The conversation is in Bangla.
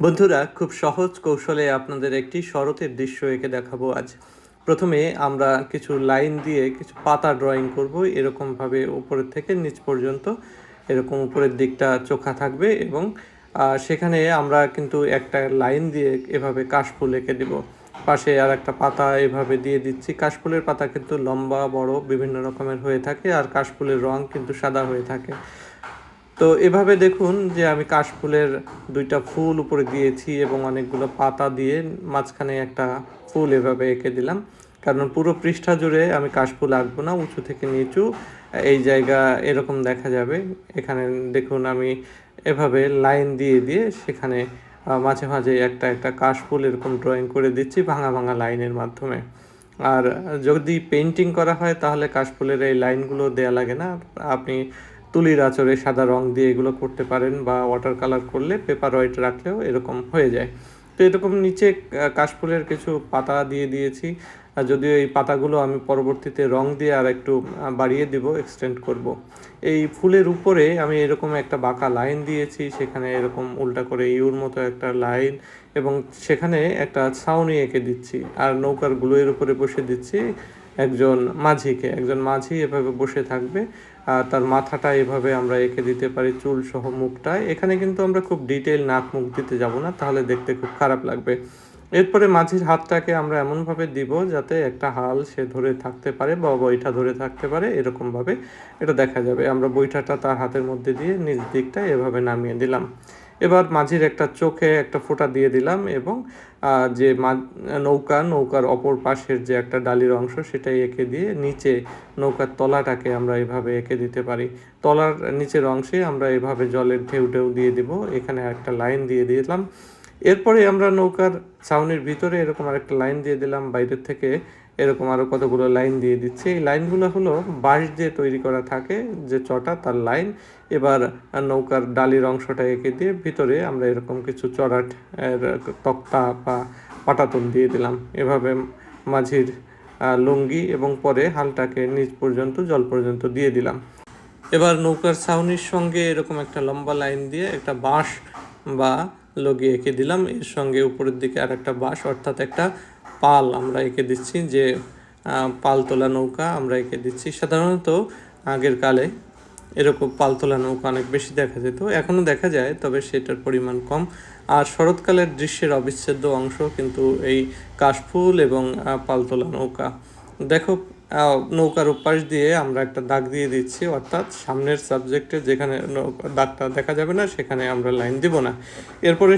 বন্ধুরা, খুব সহজ কৌশলে আপনাদের একটি শরতের দৃশ্য এঁকে দেখাবো আজ। প্রথমে আমরা কিছু লাইন দিয়ে কিছু পাতা ড্রয়িং করব। এরকমভাবে উপরের থেকে নিচ পর্যন্ত এরকম উপরের দিকটা চোখা থাকবে এবং সেখানে আমরা কিন্তু একটা লাইন দিয়ে এভাবে কাশফুল এঁকে দেব। পাশে আর একটা পাতা এভাবে দিয়ে দিচ্ছি। কাশফুলের পাতা কিন্তু লম্বা বড় বিভিন্ন রকমের হয়ে থাকে, আর কাশফুলের রং কিন্তু সাদা হয়ে থাকে। তো এভাবে দেখুন যে আমি কাশফুলের 2টা ফুল উপরে দিয়েছি এবং অনেকগুলো পাতা দিয়ে মাঝখানে একটা ফুল এভাবে এঁকে দিলাম। কারণ পুরো পৃষ্ঠা জুড়ে আমি কাশফুল আঁকবো না, উঁচু থেকে নিচু এই জায়গা এরকম দেখা যাবে। এখানে দেখুন আমি এভাবে লাইন দিয়ে দিয়ে সেখানে মাঝে মাঝে একটা একটা কাশফুল এরকম ড্রয়িং করে দিচ্ছি ভাঙা ভাঙা লাইনের মাধ্যমে। আর যদি পেইন্টিং করা হয় তাহলে কাশফুলের এই লাইনগুলো দেয়া লাগে না। আপনি তুলির আঁচড়ে সাদা রং দিয়ে এগুলো করতে পারেন, বা ওয়াটার কালার করলে পেপার হোয়াইট রাখলেও এরকম হয়ে যায়। তো এরকম নিচে কাশফুলের কিছু পাতা দিয়ে দিয়েছি। যদিও এই পাতাগুলো আমি পরবর্তীতে রং দিয়ে আর একটু বাড়িয়ে দিব, এক্সটেন্ড করব। এই ফুলের উপরে আমি এরকম একটা বাঁকা লাইন দিয়েছি, সেখানে এরকম উল্টা করে ইউর মতো একটা লাইন, এবং সেখানে একটা ছাউনি এঁকে দিচ্ছি। আর নৌকার গুলোয়ের উপরে বসে দিচ্ছি একজন মাঝি এভাবে বসে থাকবে। তার মাথাটা এভাবে আমরা এঁকে দিতে পারি, চুল সহ মুখটায়। এখানে কিন্তু আমরা খুব ডিটেইল নাক মুখ দিতে যাব না, তাহলে দেখতে খুব খারাপ লাগবে। এরপরে মাঝির হাতটাকে আমরা এমনভাবে দিব যাতে একটা হাল সে ধরে থাকতে পারে বা বৈঠা ধরে থাকতে পারে, এরকমভাবে এটা দেখা যাবে। আমরা বৈঠাটা তার হাতের মধ্যে দিয়ে নিচ দিকটা এভাবে নামিয়ে দিলাম। এবার মাঝির একটা চোখে একটা ফোঁটা দিয়ে দিলাম, এবং যে নৌকার অপর পাশের যে একটা ডালির অংশ সেটাই এঁকে দিয়ে নিচে নৌকার তলাটাকে আমরা এভাবে এঁকে দিতে পারি। তলার নিচের অংশে আমরা এভাবে জলের ঢেউ ঢেউ দিয়ে দিব, এখানে একটা লাইন দিয়ে দিলাম। এরপরে আমরা নৌকার ছাউনির ভিতরে এরকম আরেকটা লাইন দিয়ে দিলাম, বাইরের থেকে এরকম আরও কতগুলো লাইন দিয়ে দিচ্ছি। এই লাইনগুলো হলো বাঁশ দিয়ে তৈরি করা থাকে যে চটা, তার লাইন। এবার নৌকার ডালির অংশটা এঁকে দিয়ে ভিতরে আমরা এরকম কিছু চড়াট তক্তা বা পাটাতন দিয়ে দিলাম। এভাবে মাঝির লুঙ্গি এবং পরে হালটাকে নিচ পর্যন্ত জল পর্যন্ত দিয়ে দিলাম। এবার নৌকার ছাউনির সঙ্গে এরকম একটা লম্বা লাইন দিয়ে একটা বাঁশ বা লগি এঁকে দিলাম। এর সঙ্গে উপরের দিকে আর একটা বাঁশ, অর্থাৎ একটা পাল আমরা এঁকে দিচ্ছি, যে পালতোলা নৌকা আমরা এঁকে দিচ্ছি। সাধারণত আগের কালে এরকম পালতোলা নৌকা অনেক বেশি দেখা যেত, এখনও দেখা যায়, তবে সেটার পরিমাণ কম। আর শরৎকালের দৃশ্যের অবিচ্ছেদ্য অংশ কিন্তু এই কাশফুল এবং পালতোলা নৌকা। দেখো, নৌকার উপাস দিয়ে আমরা একটা দাগ দিয়ে দিচ্ছি, অর্থাৎ সামনের সাবজেক্টে যেখানে দাগটা দেখা যাবে না সেখানে আমরা লাইন দিব না। এরপরে